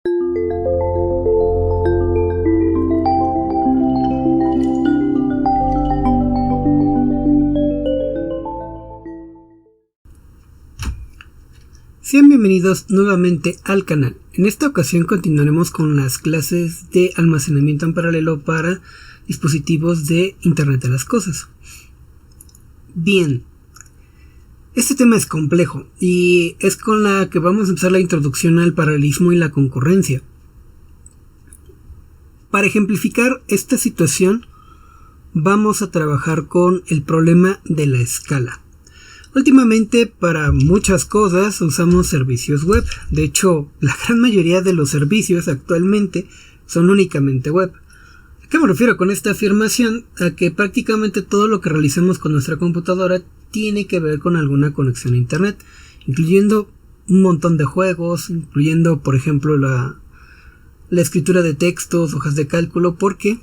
Sean bienvenidos nuevamente al canal. En esta ocasión continuaremos con las clases de almacenamiento en paralelo para dispositivos de Internet de las Cosas. Bien, este tema es complejo y es con la que vamos a empezar la introducción al paralelismo y la concurrencia. Para ejemplificar esta situación, vamos a trabajar con el problema de la escala. Últimamente para muchas cosas usamos servicios web. De hecho, la gran mayoría de los servicios actualmente son únicamente web. ¿A qué me refiero con esta afirmación? A que prácticamente todo lo que realizamos con nuestra computadora tiene que ver con alguna conexión a internet, incluyendo un montón de juegos, incluyendo por ejemplo la escritura de textos, hojas de cálculo, porque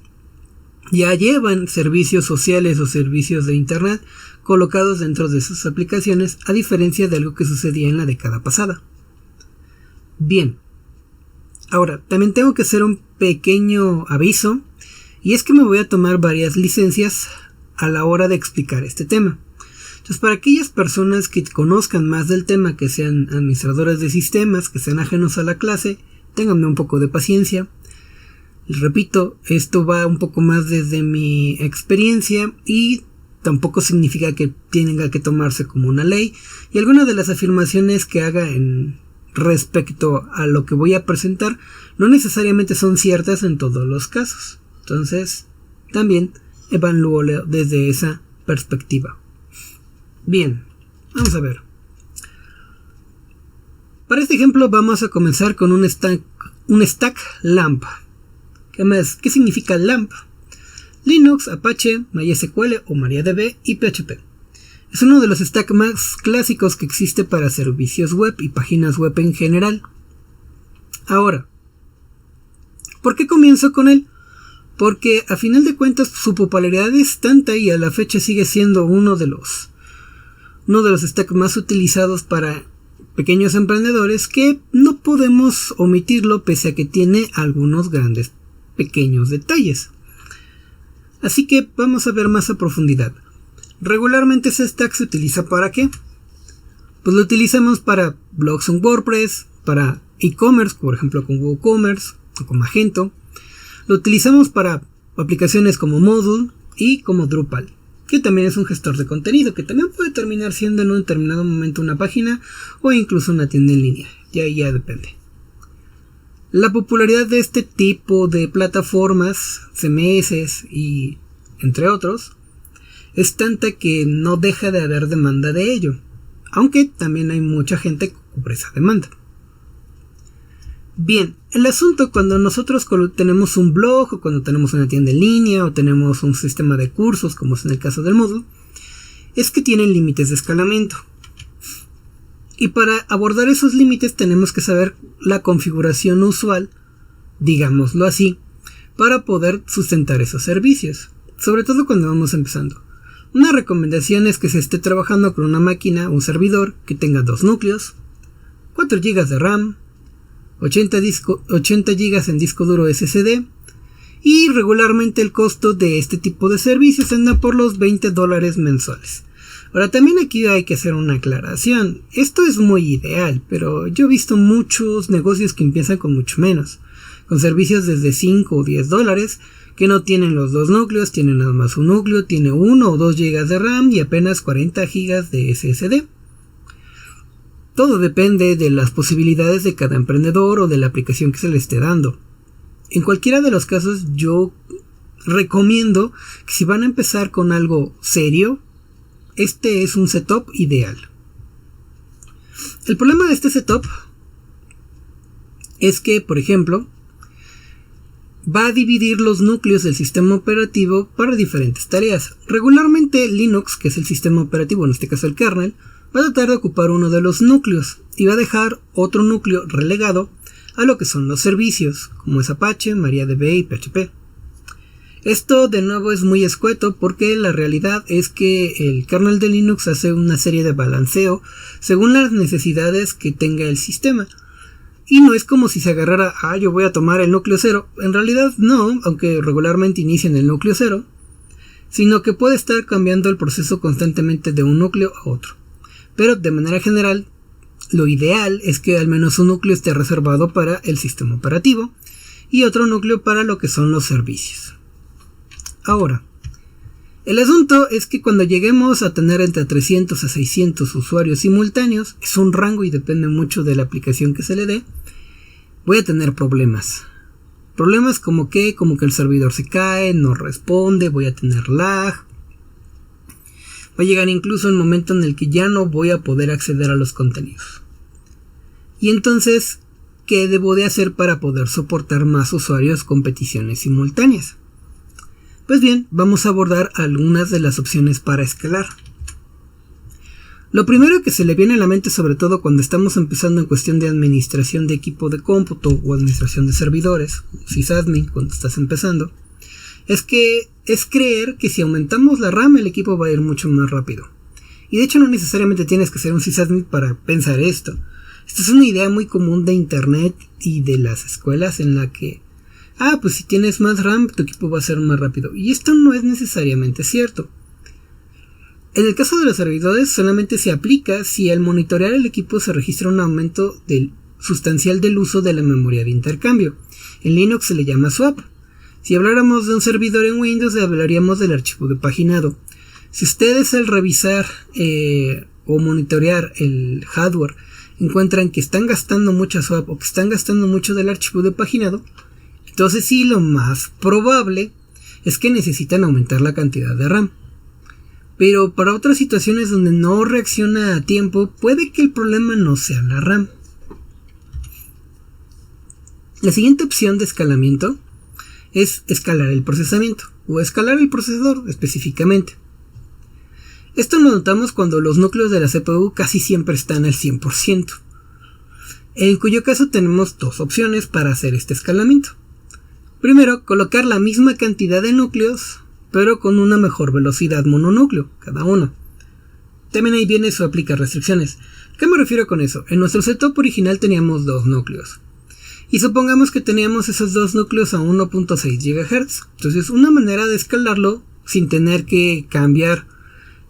ya llevan servicios sociales o servicios de internet colocados dentro de sus aplicaciones, a diferencia de algo que sucedía en la década pasada. Bien, ahora también tengo que hacer un pequeño aviso, y es que me voy a tomar varias licencias a la hora de explicar este tema. Entonces, para aquellas personas que conozcan más del tema, que sean administradores de sistemas, que sean ajenos a la clase, ténganme un poco de paciencia. Les repito, esto va un poco más desde mi experiencia y tampoco significa que tenga que tomarse como una ley, y algunas de las afirmaciones que haga en respecto a lo que voy a presentar no necesariamente son ciertas en todos los casos. Entonces, también evalúo desde esa perspectiva. Bien, vamos a ver. Para este ejemplo vamos a comenzar con un stack LAMP. ¿Qué significa LAMP? Linux, Apache, MySQL o MariaDB y PHP. Es uno de los stacks más clásicos que existe para servicios web y páginas web en general. Ahora, ¿por qué comienzo con él? Porque a final de cuentas su popularidad es tanta y a la fecha sigue siendo uno de los stacks más utilizados para pequeños emprendedores, que no podemos omitirlo pese a que tiene algunos grandes pequeños detalles. Así que vamos a ver más a profundidad. Regularmente ese stack se utiliza ¿para qué? Pues lo utilizamos para blogs en WordPress, para e-commerce, por ejemplo con WooCommerce o con Magento. Lo utilizamos para aplicaciones como Moodle y como Drupal, que también es un gestor de contenido, que también puede terminar siendo en un determinado momento una página o incluso una tienda en línea. Ya depende. La popularidad de este tipo de plataformas, CMS y entre otros, es tanta que no deja de haber demanda de ello, aunque también hay mucha gente que cubre esa demanda. Bien, el asunto cuando nosotros tenemos un blog, o cuando tenemos una tienda en línea, o tenemos un sistema de cursos, como es en el caso del Moodle, es que tienen límites de escalamiento. Y para abordar esos límites tenemos que saber la configuración usual, digámoslo así, para poder sustentar esos servicios, sobre todo cuando vamos empezando. Una recomendación es que se esté trabajando con una máquina, un servidor, que tenga 2 núcleos, 4 GB de RAM, 80 GB en disco duro SSD, y regularmente el costo de este tipo de servicios anda por los $20 mensuales. Ahora también aquí hay que hacer una aclaración. Esto es muy ideal, pero yo he visto muchos negocios que empiezan con mucho menos, con servicios desde $5 o $10, que no tienen los 2 núcleos, tienen nada más un núcleo, tiene 1 o 2 GB de RAM y apenas 40 GB de SSD. Todo depende de las posibilidades de cada emprendedor o de la aplicación que se le esté dando. En cualquiera de los casos yo recomiendo que si van a empezar con algo serio, este es un setup ideal. El problema de este setup es que, por ejemplo, va a dividir los núcleos del sistema operativo para diferentes tareas. Regularmente Linux, que es el sistema operativo, en este caso el kernel, va a tratar de ocupar uno de los núcleos y va a dejar otro núcleo relegado a lo que son los servicios, como es Apache, MariaDB y PHP. Esto de nuevo es muy escueto porque la realidad es que el kernel de Linux hace una serie de balanceo según las necesidades que tenga el sistema. Y no es como si se agarrara, yo voy a tomar el núcleo 0. En realidad no, aunque regularmente inicia en el núcleo 0. Sino que puede estar cambiando el proceso constantemente de un núcleo a otro. Pero de manera general, lo ideal es que al menos un núcleo esté reservado para el sistema operativo y otro núcleo para lo que son los servicios. Ahora, el asunto es que cuando lleguemos a tener entre 300 a 600 usuarios simultáneos, es un rango y depende mucho de la aplicación que se le dé, voy a tener problemas. Problemas como que el servidor se cae, no responde, voy a tener lag. Va a llegar incluso el momento en el que ya no voy a poder acceder a los contenidos. Y entonces, ¿qué debo de hacer para poder soportar más usuarios con peticiones simultáneas? Pues bien, vamos a abordar algunas de las opciones para escalar. Lo primero que se le viene a la mente, sobre todo cuando estamos empezando en cuestión de administración de equipo de cómputo o administración de servidores, sysadmin cuando estás empezando, es creer que si aumentamos la RAM el equipo va a ir mucho más rápido. Y de hecho no necesariamente tienes que ser un sysadmin para pensar esto. Esta es una idea muy común de internet y de las escuelas en la que pues si tienes más RAM tu equipo va a ser más rápido. Y esto no es necesariamente cierto. En el caso de los servidores solamente se aplica si al monitorear el equipo se registra un aumento sustancial del uso de la memoria de intercambio. En Linux se le llama swap. Si habláramos de un servidor en Windows hablaríamos del archivo de paginado. Si ustedes al revisar o monitorear el hardware encuentran que están gastando mucha swap o que están gastando mucho del archivo de paginado, entonces sí, lo más probable es que necesitan aumentar la cantidad de RAM. Pero para otras situaciones donde no reacciona a tiempo, puede que el problema no sea la RAM. La siguiente opción de escalamiento es escalar el procesamiento, o escalar el procesador específicamente. Esto lo notamos cuando los núcleos de la CPU casi siempre están al 100%, en cuyo caso tenemos dos opciones para hacer este escalamiento. Primero, colocar la misma cantidad de núcleos, pero con una mejor velocidad mononúcleo, cada uno. También ahí viene su aplica restricciones. ¿Qué me refiero con eso? En nuestro setup original teníamos dos núcleos. Y supongamos que teníamos esos dos núcleos a 1.6 GHz. Entonces, una manera de escalarlo, sin tener que cambiar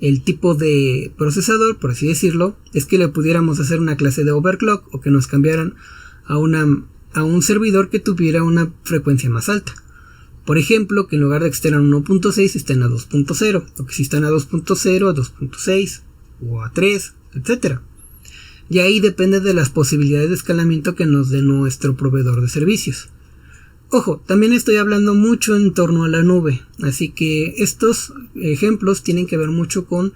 el tipo de procesador, por así decirlo, es que le pudiéramos hacer una clase de overclock o que nos cambiaran a un servidor que tuviera una frecuencia más alta. Por ejemplo, que en lugar de que estén a 1.6 estén a 2.0, o que si están a 2.0 a 2.6 o a 3, etc. Y ahí depende de las posibilidades de escalamiento que nos dé nuestro proveedor de servicios. Ojo, también estoy hablando mucho en torno a la nube, así que estos ejemplos tienen que ver mucho con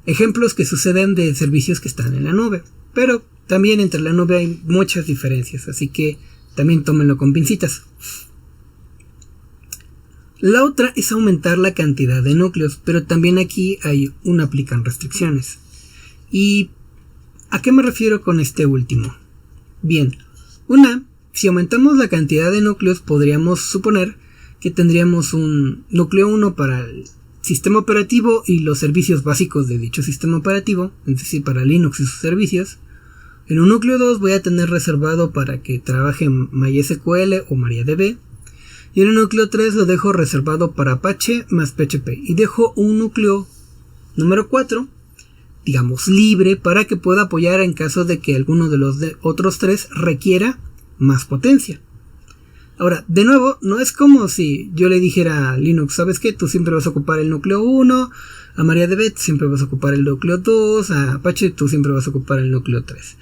ejemplos que suceden de servicios que están en la nube. Pero también entre la nube hay muchas diferencias, así que también tómenlo con pincitas. La otra es aumentar la cantidad de núcleos, pero también aquí aplican restricciones. ¿Y a qué me refiero con este último? Bien, si aumentamos la cantidad de núcleos podríamos suponer que tendríamos un núcleo 1 para el sistema operativo y los servicios básicos de dicho sistema operativo, es decir, para Linux y sus servicios. En un núcleo 2 voy a tener reservado para que trabaje MySQL o MariaDB. Y en el núcleo 3 lo dejo reservado para Apache más PHP. Y dejo un núcleo número 4, digamos libre, para que pueda apoyar en caso de que alguno de los otros 3 requiera más potencia. Ahora, de nuevo, no es como si yo le dijera a Linux, ¿sabes qué? Tú siempre vas a ocupar el núcleo 1, a MariaDB tú siempre vas a ocupar el núcleo 2, a Apache tú siempre vas a ocupar el núcleo 3.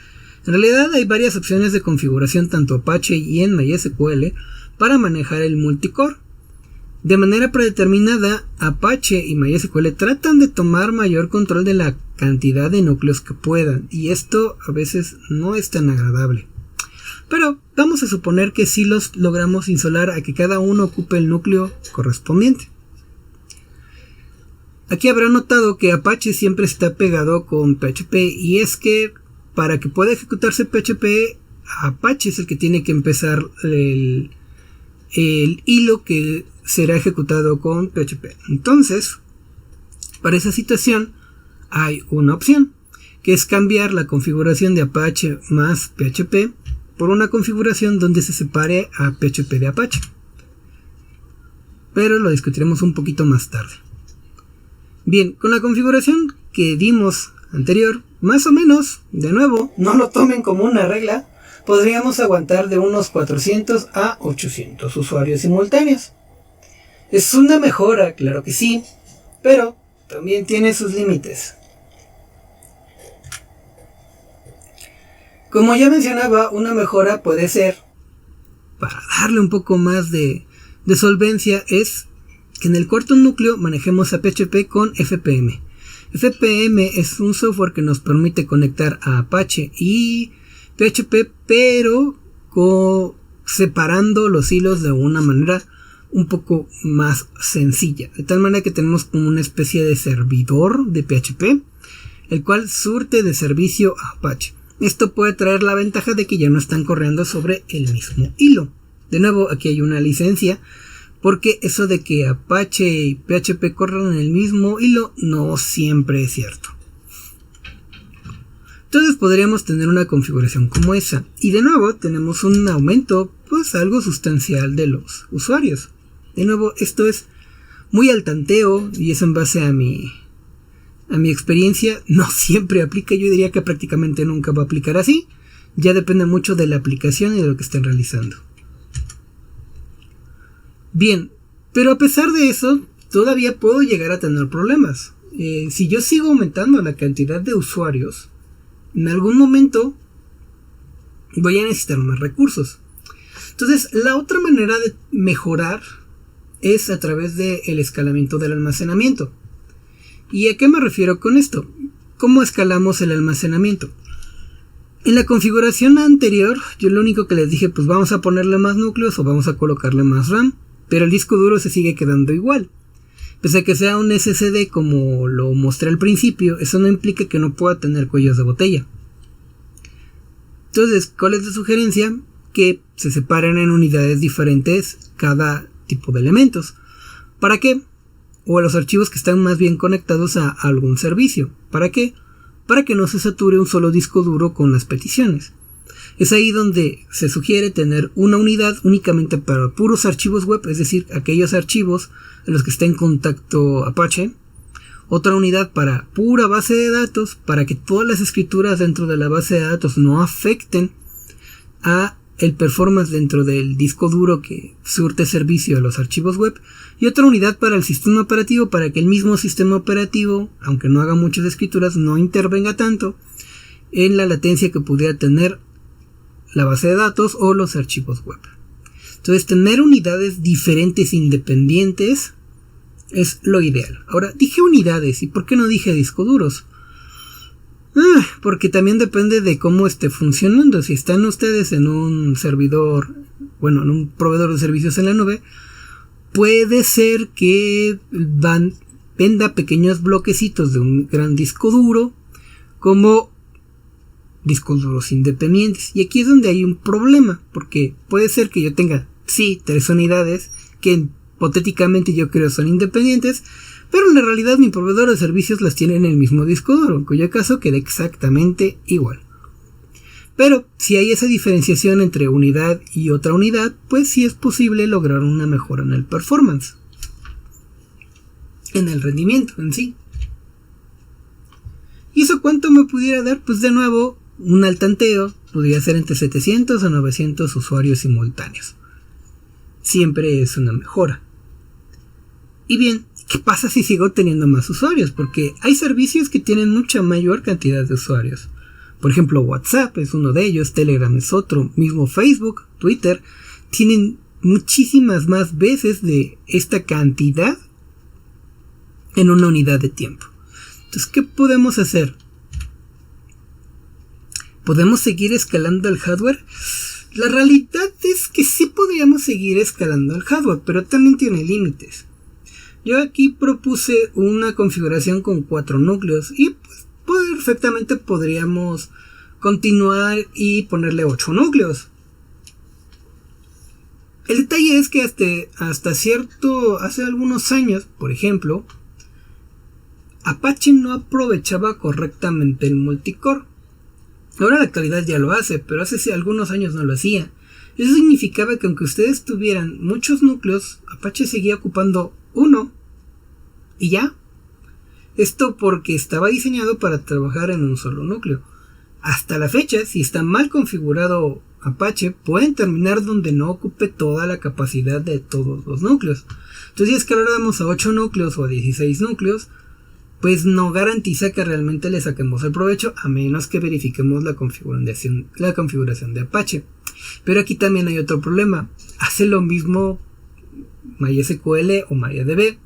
En realidad hay varias opciones de configuración tanto Apache y en MySQL para manejar el multicore. De manera predeterminada, Apache y MySQL tratan de tomar mayor control de la cantidad de núcleos que puedan, y esto a veces no es tan agradable. Pero vamos a suponer que sí los logramos insular a que cada uno ocupe el núcleo correspondiente. Aquí habrá notado que Apache siempre está pegado con PHP, y es que para que pueda ejecutarse PHP, Apache es el que tiene que empezar el hilo que será ejecutado con PHP. Entonces, para esa situación hay una opción, que es cambiar la configuración de Apache más PHP por una configuración donde se separe a PHP de Apache. Pero lo discutiremos un poquito más tarde. Bien, con la configuración que dimos anterior, más o menos, de nuevo, no lo tomen como una regla, podríamos aguantar de unos 400 a 800 usuarios simultáneos. Es una mejora, claro que sí, pero también tiene sus límites. Como ya mencionaba, una mejora puede ser, para darle un poco más de solvencia, es que en el cuarto núcleo manejemos a PHP con FPM. FPM es un software que nos permite conectar a Apache y PHP, pero separando los hilos de una manera un poco más sencilla. De tal manera que tenemos como una especie de servidor de PHP, el cual surte de servicio a Apache. Esto puede traer la ventaja de que ya no están corriendo sobre el mismo hilo. De nuevo, aquí hay una licencia, porque eso de que Apache y PHP corran en el mismo hilo no siempre es cierto. Entonces podríamos tener una configuración como esa. Y de nuevo tenemos un aumento pues algo sustancial de los usuarios. De nuevo, esto es muy al tanteo y es en base a mi experiencia. No siempre aplica, yo diría que prácticamente nunca va a aplicar así. Ya depende mucho de la aplicación y de lo que estén realizando. Bien, pero a pesar de eso, todavía puedo llegar a tener problemas. Si yo sigo aumentando la cantidad de usuarios, en algún momento voy a necesitar más recursos. Entonces, la otra manera de mejorar es a través del escalamiento del almacenamiento. ¿Y a qué me refiero con esto? ¿Cómo escalamos el almacenamiento? En la configuración anterior, yo lo único que les dije, pues vamos a ponerle más núcleos o vamos a colocarle más RAM. Pero el disco duro se sigue quedando igual. Pese a que sea un SSD como lo mostré al principio, eso no implica que no pueda tener cuellos de botella. Entonces, ¿cuál es la sugerencia? Que se separen en unidades diferentes cada tipo de elementos. ¿Para qué? O a los archivos que están más bien conectados a algún servicio. ¿Para qué? Para que no se sature un solo disco duro con las peticiones. Es ahí donde se sugiere tener una unidad únicamente para puros archivos web, es decir, aquellos archivos en los que está en contacto Apache. Otra unidad para pura base de datos, para que todas las escrituras dentro de la base de datos no afecten a el performance dentro del disco duro que surte servicio a los archivos web. Y otra unidad para el sistema operativo, para que el mismo sistema operativo, aunque no haga muchas escrituras, no intervenga tanto en la latencia que pudiera tener la base de datos o los archivos web. Entonces, tener unidades diferentes independientes es lo ideal. Ahora, dije unidades, ¿y por qué no dije discos duros? Porque también depende de cómo esté funcionando. Si están ustedes en un servidor, bueno, en un proveedor de servicios en la nube, puede ser que venda pequeños bloquecitos de un gran disco duro como discos duros independientes. Y aquí es donde hay un problema, porque puede ser que yo tenga, sí, 3 unidades que hipotéticamente yo creo son independientes, pero en la realidad mi proveedor de servicios las tiene en el mismo disco duro, en cuyo caso queda exactamente igual. Pero si hay esa diferenciación entre unidad y otra unidad, pues sí es posible lograr una mejora en el performance, en el rendimiento en sí. ¿Y eso cuánto me pudiera dar? Pues de nuevo, un al tanteo podría ser entre 700 a 900 usuarios simultáneos. Siempre es una mejora. Y bien, ¿qué pasa si sigo teniendo más usuarios? Porque hay servicios que tienen mucha mayor cantidad de usuarios. Por ejemplo, WhatsApp es uno de ellos, Telegram es otro, mismo Facebook, Twitter, tienen muchísimas más veces de esta cantidad en una unidad de tiempo. Entonces, ¿qué podemos hacer? ¿Podemos seguir escalando el hardware? La realidad es que sí podríamos seguir escalando el hardware, pero también tiene límites. Yo aquí propuse una configuración con 4 núcleos y pues perfectamente podríamos continuar y ponerle 8 núcleos. El detalle es que hace algunos años, por ejemplo, Apache no aprovechaba correctamente el multicore. Ahora en la actualidad ya lo hace, pero hace algunos años no lo hacía. Eso significaba que aunque ustedes tuvieran muchos núcleos, Apache seguía ocupando uno y ya. Esto porque estaba diseñado para trabajar en un solo núcleo. Hasta la fecha, si está mal configurado Apache, pueden terminar donde no ocupe toda la capacidad de todos los núcleos. Entonces, si escaláramos a 8 núcleos o a 16 núcleos, pues no garantiza que realmente le saquemos el provecho, a menos que verifiquemos la configuración de Apache. Pero aquí también hay otro problema. Hace lo mismo MySQL o MariaDB.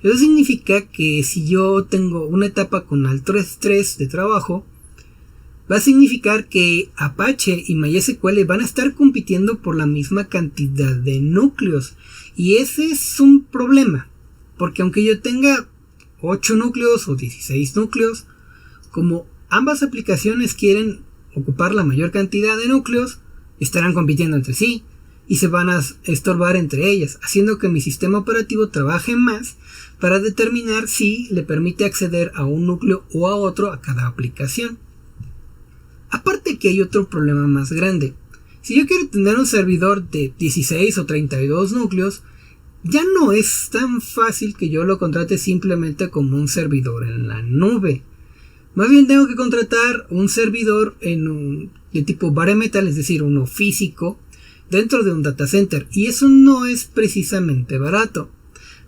Eso significa que si yo tengo una etapa con alto estrés de trabajo, va a significar que Apache y MySQL van a estar compitiendo por la misma cantidad de núcleos. Y ese es un problema. Porque aunque yo tenga 8 núcleos o 16 núcleos, como ambas aplicaciones quieren ocupar la mayor cantidad de núcleos, estarán compitiendo entre sí y se van a estorbar entre ellas, haciendo que mi sistema operativo trabaje más para determinar si le permite acceder a un núcleo o a otro a cada aplicación. Aparte que hay otro problema más grande. Si yo quiero tener un servidor de 16 o 32 núcleos, ya no es tan fácil que yo lo contrate simplemente como un servidor en la nube. Más bien tengo que contratar un servidor de tipo bare metal, es decir, uno físico, dentro de un data center. Y eso no es precisamente barato.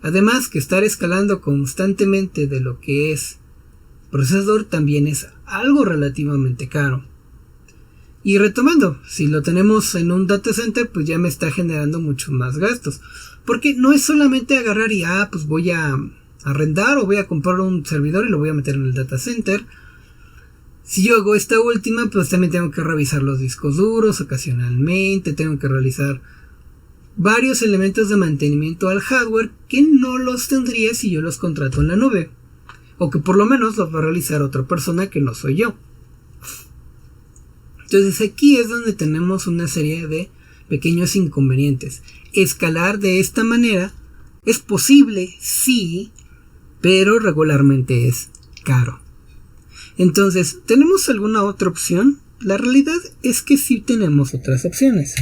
Además que estar escalando constantemente de lo que es procesador también es algo relativamente caro. Y retomando, si lo tenemos en un data center, pues ya me está generando muchos más gastos. Porque no es solamente agarrar y pues voy a arrendar o voy a comprar un servidor y lo voy a meter en el data center. Si yo hago esta última, pues también tengo que revisar los discos duros ocasionalmente, tengo que realizar varios elementos de mantenimiento al hardware que no los tendría si yo los contrato en la nube. O que por lo menos los va a realizar otra persona que no soy yo. Entonces aquí es donde tenemos una serie de pequeños inconvenientes. Escalar de esta manera es posible, sí, pero regularmente es caro. Entonces, ¿tenemos alguna otra opción? La realidad es que sí tenemos otras opciones.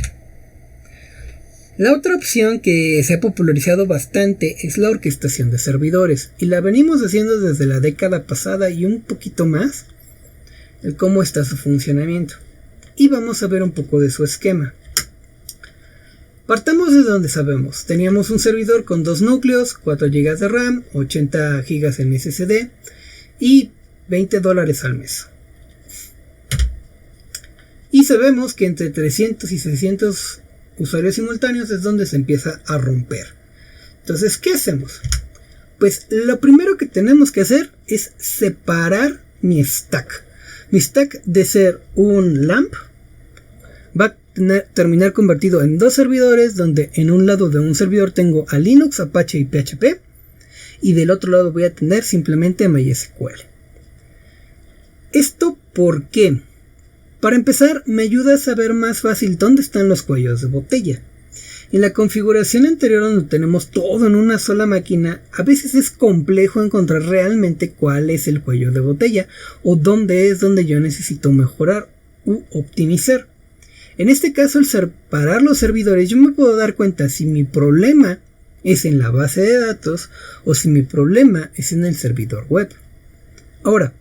La otra opción que se ha popularizado bastante es la orquestación de servidores, y la venimos haciendo desde la década pasada y un poquito más, el cómo está su funcionamiento. Y vamos a ver un poco de su esquema. Partamos de donde sabemos. Teníamos un servidor con 2 núcleos, 4 GB de RAM, 80 GB en SSD y $20 al mes. Y sabemos que entre 300 y 600 usuarios simultáneos es donde se empieza a romper. Entonces, ¿qué hacemos? Pues lo primero que tenemos que hacer es separar mi stack. Mi stack, de ser un LAMP, va a terminar convertido en 2 servidores, donde en un lado de un servidor tengo a Linux, Apache y PHP, y del otro lado voy a tener simplemente MySQL. ¿Esto por qué? Para empezar, me ayuda a saber más fácil dónde están los cuellos de botella. En la configuración anterior, donde tenemos todo en una sola máquina, a veces es complejo encontrar realmente cuál es el cuello de botella o dónde es donde yo necesito mejorar u optimizar. En este caso, al separar los servidores, yo me puedo dar cuenta si mi problema es en la base de datos o si mi problema es en el servidor web. Ahora,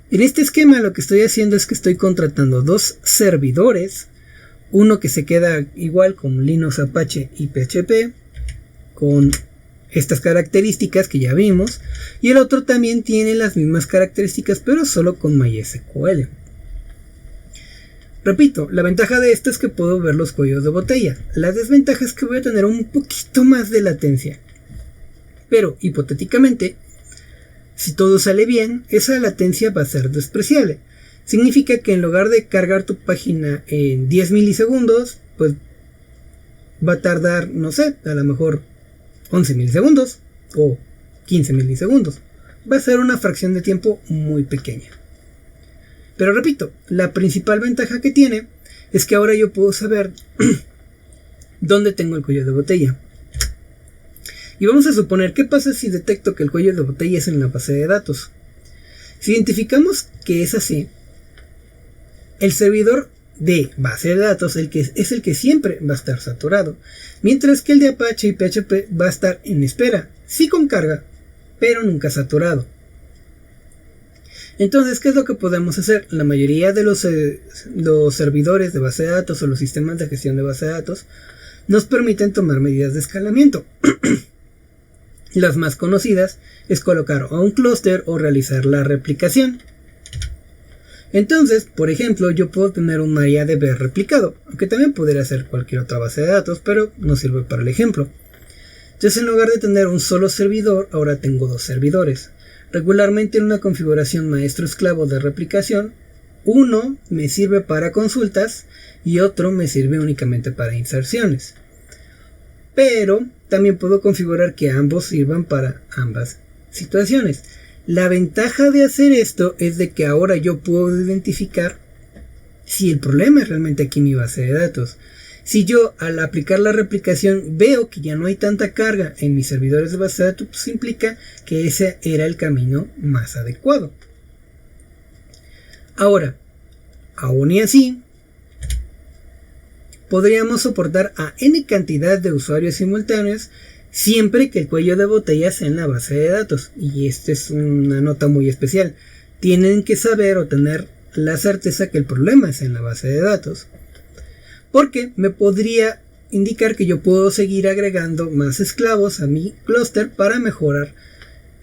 en este esquema lo que estoy haciendo es que estoy contratando 2 servidores. Uno que se queda igual con Linux, Apache y PHP, con estas características que ya vimos, y el otro también tiene las mismas características, pero solo con MySQL. Repito, la ventaja de esto es que puedo ver los cuellos de botella. La desventaja es que voy a tener un poquito más de latencia. Pero, hipotéticamente, si todo sale bien, esa latencia va a ser despreciable. Significa que en lugar de cargar tu página en 10 milisegundos, pues va a tardar, no sé, a lo mejor 11 milisegundos o 15 milisegundos. Va a ser una fracción de tiempo muy pequeña. Pero repito, la principal ventaja que tiene es que ahora yo puedo saber dónde tengo el cuello de botella. Y vamos a suponer, ¿qué pasa si detecto que el cuello de botella es en la base de datos? Si identificamos que es así, el servidor de base de datos es el que siempre va a estar saturado, mientras que el de Apache y PHP va a estar en espera, sí con carga, pero nunca saturado. Entonces, ¿qué es lo que podemos hacer? La mayoría de los servidores de base de datos o los sistemas de gestión de base de datos nos permiten tomar medidas de escalamiento. Las más conocidas es colocar a un clúster o realizar la replicación. Entonces, por ejemplo, yo puedo tener un MariaDB replicado, aunque también podría ser cualquier otra base de datos, pero no sirve para el ejemplo. Entonces, en lugar de tener un solo servidor, ahora tengo dos servidores. Regularmente en una configuración maestro-esclavo de replicación, uno me sirve para consultas y otro me sirve únicamente para inserciones. Pero también puedo configurar que ambos sirvan para ambas situaciones. La ventaja de hacer esto es de que ahora yo puedo identificar si el problema es realmente aquí mi base de datos. Si yo al aplicar la replicación veo que ya no hay tanta carga en mis servidores de base de datos, pues implica que ese era el camino más adecuado. Ahora, aún y así, podríamos soportar a n cantidad de usuarios simultáneos siempre que el cuello de botella sea en la base de datos. Y esta es una nota muy especial. Tienen que saber o tener la certeza que el problema es en la base de datos, porque me podría indicar que yo puedo seguir agregando más esclavos a mi clúster para mejorar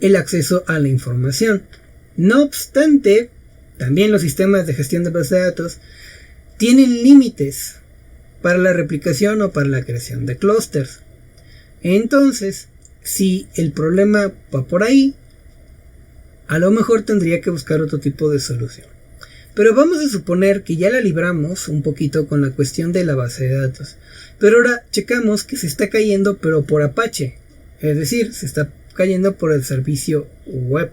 el acceso a la información. No obstante, también los sistemas de gestión de base de datos tienen límites para la replicación o para la creación de clústeres. Entonces, si el problema va por ahí, a lo mejor tendría que buscar otro tipo de solución. Pero vamos a suponer que ya la libramos un poquito con la cuestión de la base de datos. Pero ahora checamos que se está cayendo, pero por Apache. Es decir, se está cayendo por el servicio web.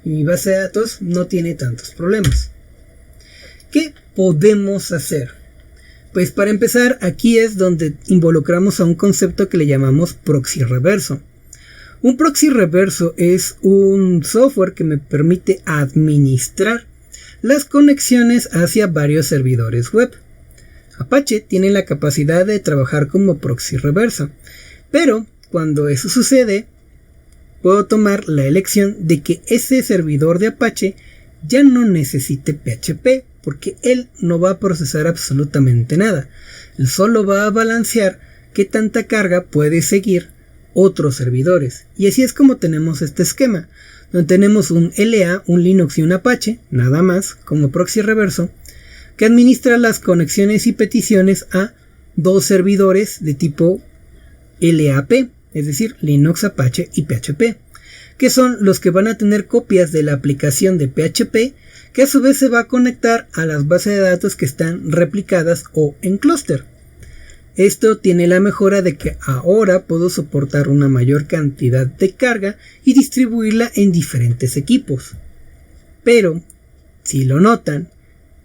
Y mi base de datos no tiene tantos problemas. ¿Qué podemos hacer? Pues para empezar, aquí es donde involucramos a un concepto que le llamamos proxy reverso. Un proxy reverso es un software que me permite administrar las conexiones hacia varios servidores web. Apache tiene la capacidad de trabajar como proxy reverso, pero cuando eso sucede, puedo tomar la elección de que ese servidor de Apache ya no necesite PHP, porque él no va a procesar absolutamente nada. Él solo va a balancear qué tanta carga puede seguir otros servidores. Y así es como tenemos este esquema, donde tenemos un LA, un Linux y un Apache, nada más, como proxy reverso, que administra las conexiones y peticiones a dos servidores de tipo LAP, es decir, Linux, Apache y PHP, que son los que van a tener copias de la aplicación de PHP, que a su vez se va a conectar a las bases de datos que están replicadas o en clúster. Esto tiene la mejora de que ahora puedo soportar una mayor cantidad de carga y distribuirla en diferentes equipos. Pero, si lo notan,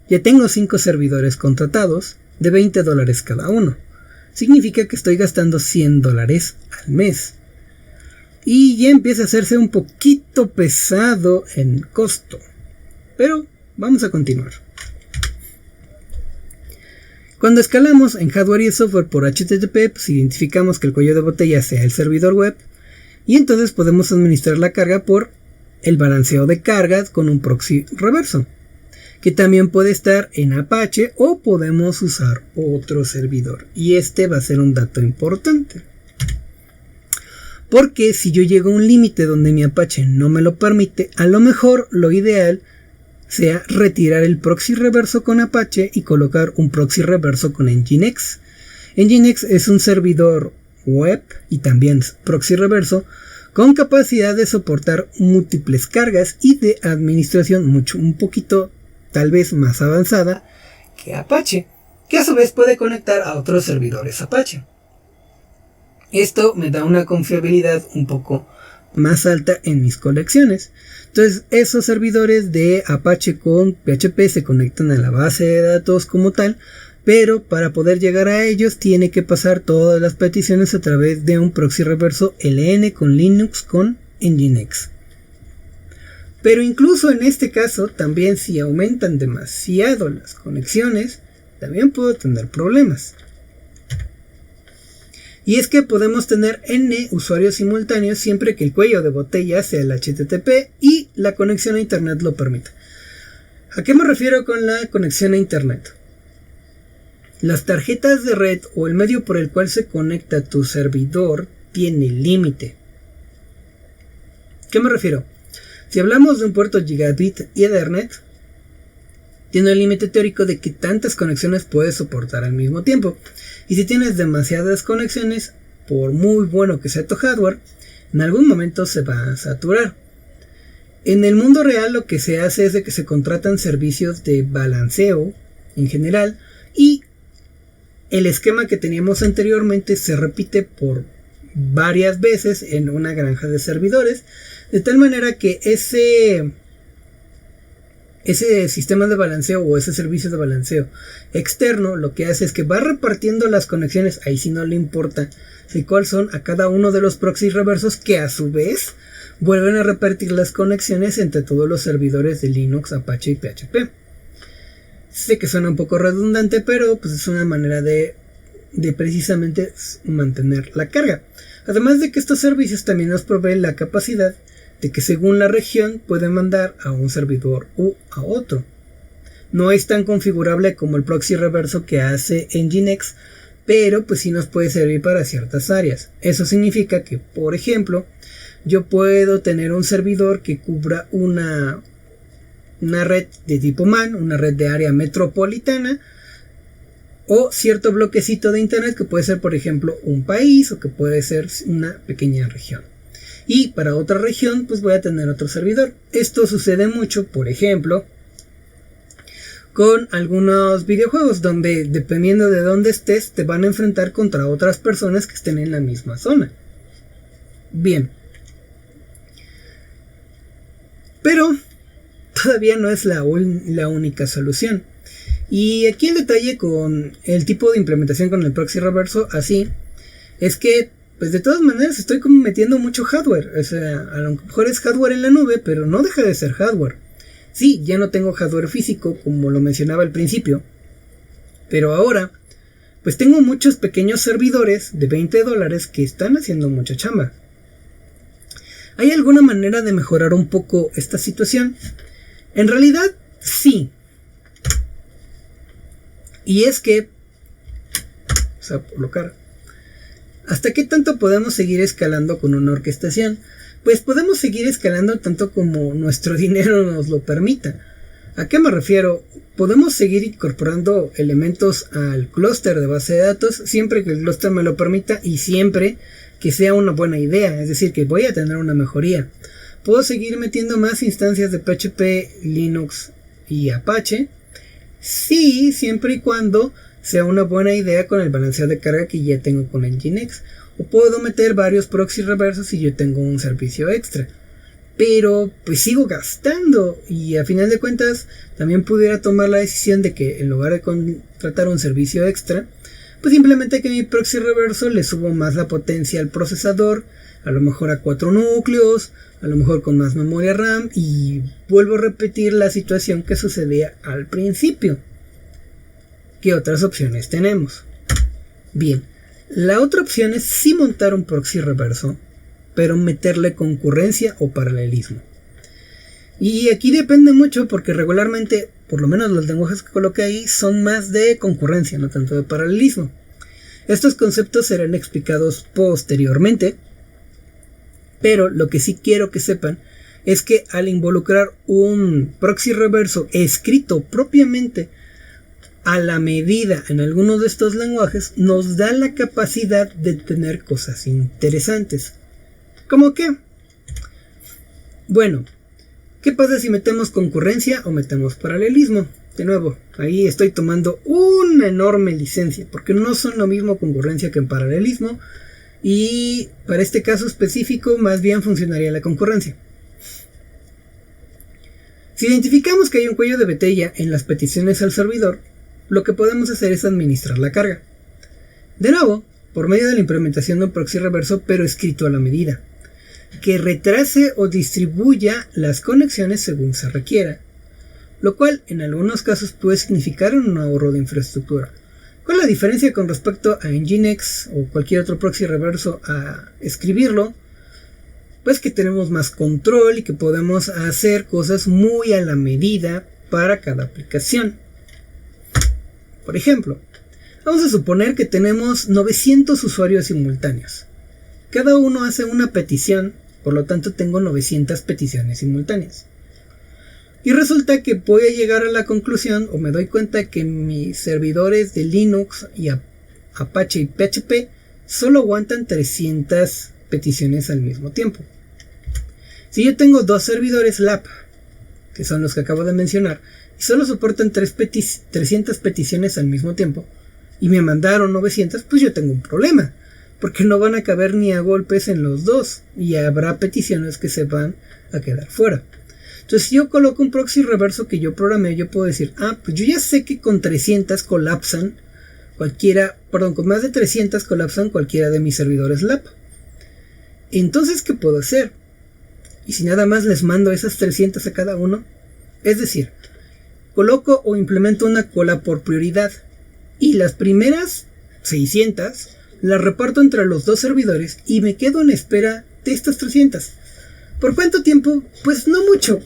ya tengo 5 servidores contratados de $20 cada uno. Significa que estoy gastando $100 al mes. Y ya empieza a hacerse un poquito pesado en costo. Pero vamos a continuar. Cuando escalamos en hardware y software por HTTP, pues identificamos que el cuello de botella sea el servidor web, y entonces podemos administrar la carga por el balanceo de cargas con un proxy reverso, que también puede estar en Apache o podemos usar otro servidor. Y este va a ser un dato importante, porque si yo llego a un límite donde mi Apache no me lo permite, a lo mejor lo ideal sea retirar el proxy reverso con Apache y colocar un proxy reverso con Nginx. Nginx es un servidor web y también proxy reverso con capacidad de soportar múltiples cargas y de administración un poquito tal vez más avanzada que Apache, que a su vez puede conectar a otros servidores Apache. Esto me da una confiabilidad un poco más alta en mis colecciones. Entonces esos servidores de Apache con PHP se conectan a la base de datos como tal, pero para poder llegar a ellos tiene que pasar todas las peticiones a través de un proxy reverso LN con Linux con Nginx. Pero incluso en este caso, también si aumentan demasiado las conexiones, también puedo tener problemas. Y es que podemos tener N usuarios simultáneos siempre que el cuello de botella sea el HTTP y la conexión a internet lo permita. ¿A qué me refiero con la conexión a internet? Las tarjetas de red o el medio por el cual se conecta tu servidor tiene límite. ¿Qué me refiero? Si hablamos de un puerto Gigabit y Ethernet, tiene el límite teórico de que tantas conexiones puedes soportar al mismo tiempo. Y si tienes demasiadas conexiones, por muy bueno que sea tu hardware, en algún momento se va a saturar. En el mundo real lo que se hace es de que se contratan servicios de balanceo en general y el esquema que teníamos anteriormente se repite por varias veces en una granja de servidores, de tal manera que ese sistema de balanceo o ese servicio de balanceo externo lo que hace es que va repartiendo las conexiones, ahí sí no le importa cuáles son, a cada uno de los proxies reversos, que a su vez vuelven a repartir las conexiones entre todos los servidores de Linux, Apache y PHP. Sé que suena un poco redundante, pero pues es una manera de precisamente mantener la carga. Además de que estos servicios también nos proveen la capacidad de que según la región pueden mandar a un servidor u a otro. No es tan configurable como el proxy reverso que hace Nginx, pero pues sí nos puede servir para ciertas áreas. Eso significa que, por ejemplo, yo puedo tener un servidor que cubra una red de tipo MAN, una red de área metropolitana, o cierto bloquecito de internet que puede ser, por ejemplo, un país o que puede ser una pequeña región. Y para otra región pues voy a tener otro servidor. Esto sucede mucho, por ejemplo, con algunos videojuegos donde dependiendo de dónde estés te van a enfrentar contra otras personas que estén en la misma zona. Bien. Pero todavía no es la única solución. Y aquí el detalle con el tipo de implementación con el proxy reverso así es que pues de todas maneras estoy como metiendo mucho hardware. O sea, a lo mejor es hardware en la nube, pero no deja de ser hardware. Sí, ya no tengo hardware físico como lo mencionaba al principio, pero ahora pues tengo muchos pequeños servidores de $20 que están haciendo mucha chamba. ¿Hay alguna manera de mejorar un poco esta situación? En realidad, sí. Y es que, vamos a colocar, ¿hasta qué tanto podemos seguir escalando con una orquestación? Pues podemos seguir escalando tanto como nuestro dinero nos lo permita. ¿A qué me refiero? Podemos seguir incorporando elementos al clúster de base de datos siempre que el clúster me lo permita y siempre que sea una buena idea, es decir, que voy a tener una mejoría. Puedo seguir metiendo más instancias de PHP, Linux y Apache. Sí, siempre y cuando sea una buena idea con el balanceo de carga que ya tengo con Nginx. O puedo meter varios proxy reversos si yo tengo un servicio extra. Pero pues sigo gastando y a final de cuentas también pudiera tomar la decisión de que en lugar de contratar un servicio extra, pues simplemente que mi proxy reverso le subo más la potencia al procesador, a lo mejor a 4 núcleos, a lo mejor con más memoria RAM y vuelvo a repetir la situación que sucedía al principio. ¿Qué otras opciones tenemos? Bien, la otra opción es sí montar un proxy reverso, pero meterle concurrencia o paralelismo. Y aquí depende mucho porque regularmente, por lo menos los lenguajes que coloqué ahí, son más de concurrencia, no tanto de paralelismo. Estos conceptos serán explicados posteriormente, pero lo que sí quiero que sepan es que al involucrar un proxy reverso escrito propiamente a la medida en algunos de estos lenguajes, nos da la capacidad de tener cosas interesantes. ¿Cómo qué? Bueno, ¿qué pasa si metemos concurrencia o metemos paralelismo? De nuevo, ahí estoy tomando una enorme licencia, porque no son lo mismo concurrencia que en paralelismo, y para este caso específico más bien funcionaría la concurrencia. Si identificamos que hay un cuello de botella en las peticiones al servidor, lo que podemos hacer es administrar la carga. De nuevo, por medio de la implementación de un proxy reverso, pero escrito a la medida. que retrase o distribuya las conexiones según se requiera, lo cual en algunos casos puede significar un ahorro de infraestructura. ¿Cuál es la diferencia con respecto a Nginx o cualquier otro proxy reverso a escribirlo? Pues que tenemos más control y que podemos hacer cosas muy a la medida para cada aplicación. Por ejemplo, vamos a suponer que tenemos 900 usuarios simultáneos. Cada uno hace una petición, por lo tanto tengo 900 peticiones simultáneas. Y resulta que voy a llegar a la conclusión, o me doy cuenta que mis servidores de Linux y Apache y PHP solo aguantan 300 peticiones al mismo tiempo. Si yo tengo dos servidores LAP, que son los que acabo de mencionar, y solo soportan 300 peticiones al mismo tiempo, y me mandaron 900, pues yo tengo un problema, porque no van a caber ni a golpes en los dos, y habrá peticiones que se van a quedar fuera. Entonces, si yo coloco un proxy reverso que yo programé, yo puedo decir, pues yo ya sé que con 300 colapsan con más de 300 colapsan cualquiera de mis servidores LAP. Entonces, ¿qué puedo hacer? Y si nada más les mando esas 300 a cada uno, es decir, coloco o implemento una cola por prioridad, y las primeras 600 las reparto entre los dos servidores y me quedo en espera de estas 300. ¿Por cuánto tiempo? Pues no mucho.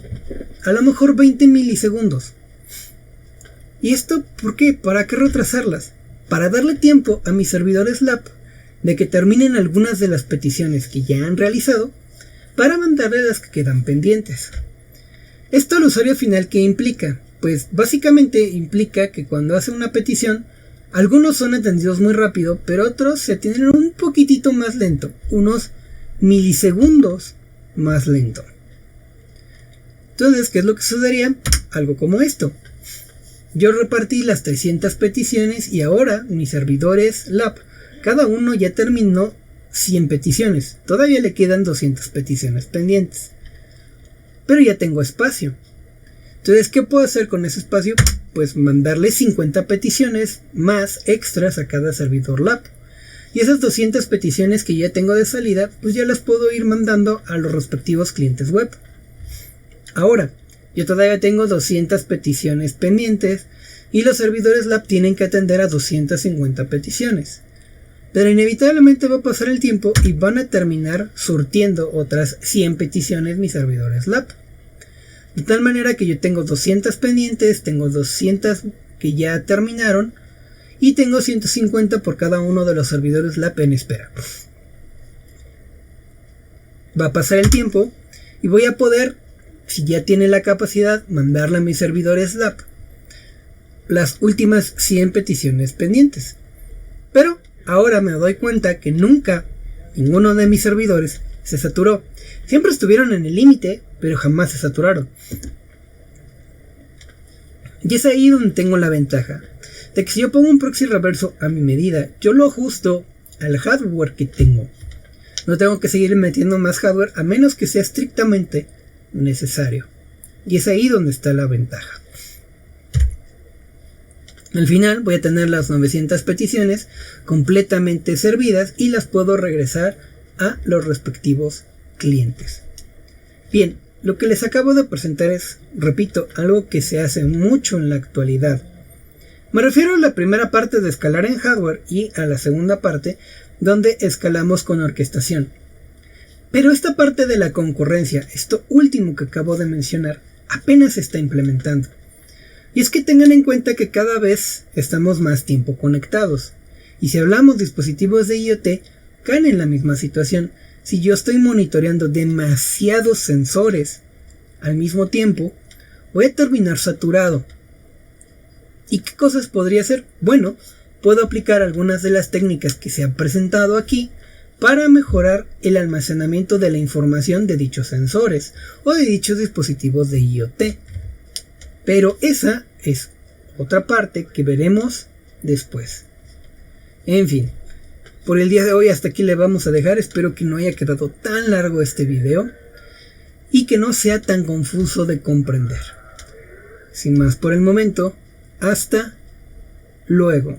A lo mejor 20 milisegundos. ¿Y esto por qué? ¿Para qué retrasarlas? Para darle tiempo a mis servidores LAP de que terminen algunas de las peticiones que ya han realizado para mandarle las que quedan pendientes. Esto al usuario final, ¿qué implica? Pues básicamente implica que cuando hace una petición, algunos son atendidos muy rápido, pero otros se atienden un poquitito más lento, unos milisegundos más lento. Entonces, ¿qué es lo que sucedería? Algo como esto. Yo repartí las 300 peticiones y ahora mis servidores LAP, cada uno ya terminó 100 peticiones. Todavía le quedan 200 peticiones pendientes, pero ya tengo espacio. Entonces, ¿qué puedo hacer con ese espacio? Pues mandarle 50 peticiones más extras a cada servidor LAP. Y esas 200 peticiones que ya tengo de salida, pues ya las puedo ir mandando a los respectivos clientes web. Ahora, yo todavía tengo 200 peticiones pendientes y los servidores LAP tienen que atender a 250 peticiones. Pero inevitablemente va a pasar el tiempo y van a terminar surtiendo otras 100 peticiones mis servidores LAP. De tal manera que yo tengo 200 pendientes, tengo 200 que ya terminaron y tengo 150 por cada uno de los servidores LAP en espera. Va a pasar el tiempo y voy a poder, si ya tiene la capacidad, mandarle a mis servidores LAP las últimas 100 peticiones pendientes. Pero ahora me doy cuenta que nunca ninguno de mis servidores se saturó. Siempre estuvieron en el límite, pero jamás se saturaron. Y es ahí donde tengo la ventaja de que si yo pongo un proxy reverso a mi medida, yo lo ajusto al hardware que tengo. No tengo que seguir metiendo más hardware a menos que sea estrictamente necesario. Y es ahí donde está la ventaja. Al final voy a tener las 900 peticiones completamente servidas y las puedo regresar a los respectivos clientes. Bien, lo que les acabo de presentar es, repito, algo que se hace mucho en la actualidad. Me refiero a la primera parte de escalar en hardware y a la segunda parte donde escalamos con orquestación. Pero esta parte de la concurrencia, esto último que acabo de mencionar, apenas se está implementando. Y es que tengan en cuenta que cada vez estamos más tiempo conectados. Y si hablamos de dispositivos de IoT, caen en la misma situación. Si yo estoy monitoreando demasiados sensores al mismo tiempo, voy a terminar saturado. ¿Y qué cosas podría hacer? Bueno, puedo aplicar algunas de las técnicas que se han presentado aquí para mejorar el almacenamiento de la información de dichos sensores o de dichos dispositivos de IoT. Pero esa es otra parte que veremos después. En fin, por el día de hoy hasta aquí le vamos a dejar. Espero que no haya quedado tan largo este video y que no sea tan confuso de comprender. Sin más por el momento, hasta luego.